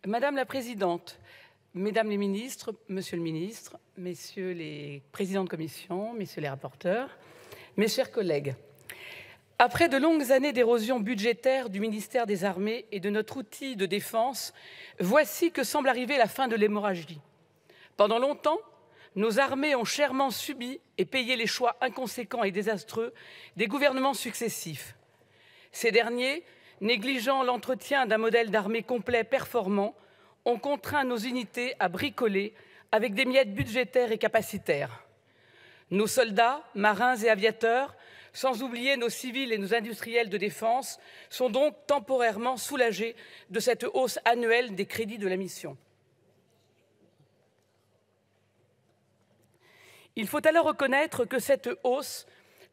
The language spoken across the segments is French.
Madame la Présidente, Mesdames les ministres, Monsieur le ministre, Messieurs les présidents de commission, Messieurs les rapporteurs, mes chers collègues, après de longues années d'érosion budgétaire du ministère des Armées et de notre outil de défense, voici que semble arriver la fin de l'hémorragie. Pendant longtemps, nos armées ont chèrement subi et payé les choix inconséquents et désastreux des gouvernements successifs. Ces derniers, négligeant l'entretien d'un modèle d'armée complet performant, ont contraint nos unités à bricoler avec des miettes budgétaires et capacitaires. Nos soldats, marins et aviateurs, sans oublier nos civils et nos industriels de défense, sont donc temporairement soulagés de cette hausse annuelle des crédits de la mission. Il faut alors reconnaître que cette hausse,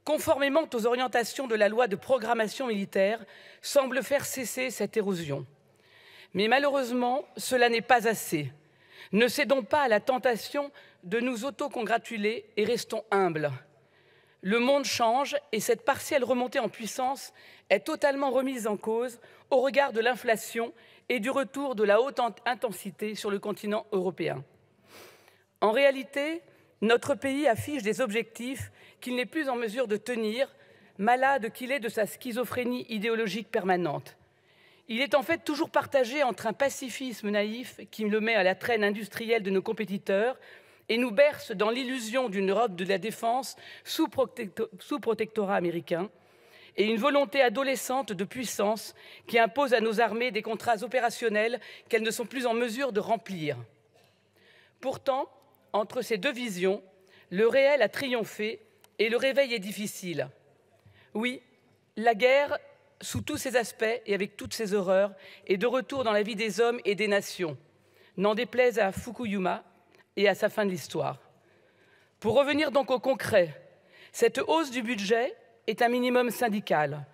conformément aux orientations de la loi de programmation militaire, semble faire cesser cette érosion. Mais malheureusement, cela n'est pas assez. Ne cédons pas à la tentation de nous autocongratuler et restons humbles. Le monde change et cette partielle remontée en puissance est totalement remise en cause au regard de l'inflation et du retour de la haute intensité sur le continent européen. En réalité, notre pays affiche des objectifs qu'il n'est plus en mesure de tenir, malade qu'il est de sa schizophrénie idéologique permanente. Il est en fait toujours partagé entre un pacifisme naïf qui le met à la traîne industrielle de nos compétiteurs et nous berce dans l'illusion d'une Europe de la défense sous protectorat américain, et une volonté adolescente de puissance qui impose à nos armées des contrats opérationnels qu'elles ne sont plus en mesure de remplir. Pourtant, entre ces deux visions, le réel a triomphé et le réveil est difficile. Oui, la guerre, sous tous ses aspects et avec toutes ses horreurs, est de retour dans la vie des hommes et des nations, n'en déplaise à Fukuyama et à sa fin de l'histoire. Pour revenir donc au concret, cette hausse du budget est un minimum syndical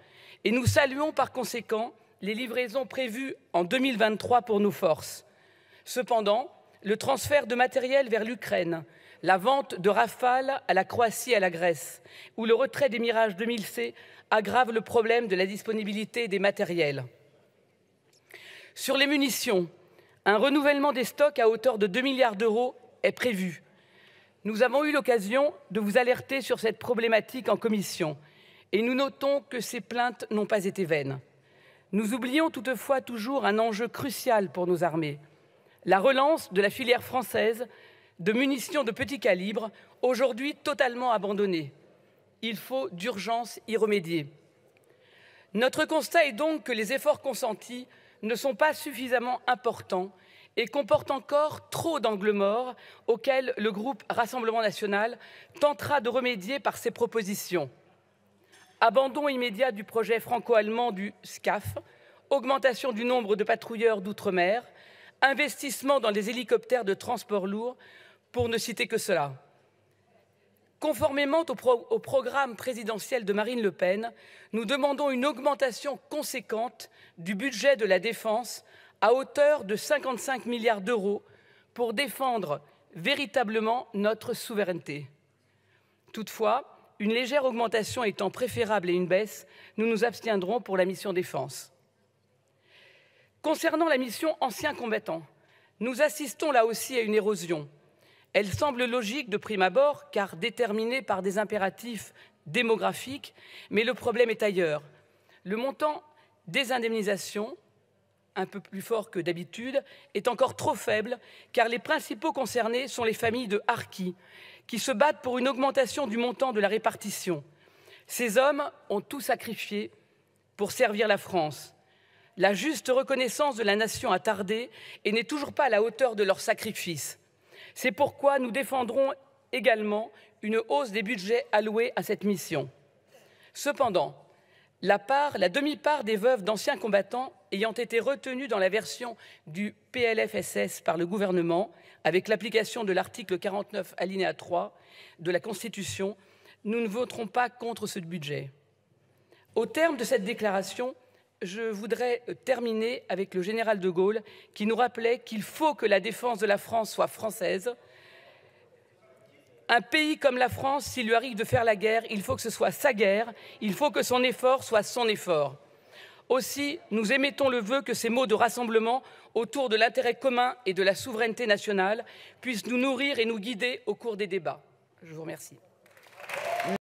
et nous saluons par conséquent les livraisons prévues en 2023 pour nos forces. Cependant, le transfert de matériel vers l'Ukraine, la vente de Rafale à la Croatie et à la Grèce, ou le retrait des Mirage 2000C aggrave le problème de la disponibilité des matériels. Sur les munitions, un renouvellement des stocks à hauteur de 2 milliards d'euros est prévu. Nous avons eu l'occasion de vous alerter sur cette problématique en commission et nous notons que ces plaintes n'ont pas été vaines. Nous oublions toutefois toujours un enjeu crucial pour nos armées, la relance de la filière française de munitions de petit calibre, aujourd'hui totalement abandonnée. Il faut d'urgence y remédier. Notre constat est donc que les efforts consentis ne sont pas suffisamment importants et comportent encore trop d'angles morts auxquels le groupe Rassemblement national tentera de remédier par ses propositions. Abandon immédiat du projet franco-allemand du SCAF, augmentation du nombre de patrouilleurs d'outre-mer, investissement dans les hélicoptères de transport lourd, pour ne citer que cela. Conformément au programme présidentiel de Marine Le Pen, nous demandons une augmentation conséquente du budget de la défense à hauteur de 55 milliards d'euros pour défendre véritablement notre souveraineté. Toutefois, une légère augmentation étant préférable à une baisse, nous nous abstiendrons pour la mission défense. Concernant la mission anciens combattants, nous assistons là aussi à une érosion. Elle semble logique de prime abord, car déterminée par des impératifs démographiques, mais le problème est ailleurs. Le montant des indemnisations, un peu plus fort que d'habitude, est encore trop faible, car les principaux concernés sont les familles de harkis, qui se battent pour une augmentation du montant de la répartition. Ces hommes ont tout sacrifié pour servir la France. La juste reconnaissance de la nation a tardé et n'est toujours pas à la hauteur de leur sacrifice. C'est pourquoi nous défendrons également une hausse des budgets alloués à cette mission. Cependant, la demi-part des veuves d'anciens combattants ayant été retenue dans la version du PLFSS par le gouvernement, avec l'application de l'article 49 alinéa 3 de la Constitution, nous ne voterons pas contre ce budget. Au terme de cette déclaration, je voudrais terminer avec le général de Gaulle qui nous rappelait qu'il faut que la défense de la France soit française. Un pays comme la France, s'il lui arrive de faire la guerre, il faut que ce soit sa guerre, il faut que son effort soit son effort. Aussi, nous émettons le vœu que ces mots de rassemblement autour de l'intérêt commun et de la souveraineté nationale puissent nous nourrir et nous guider au cours des débats. Je vous remercie.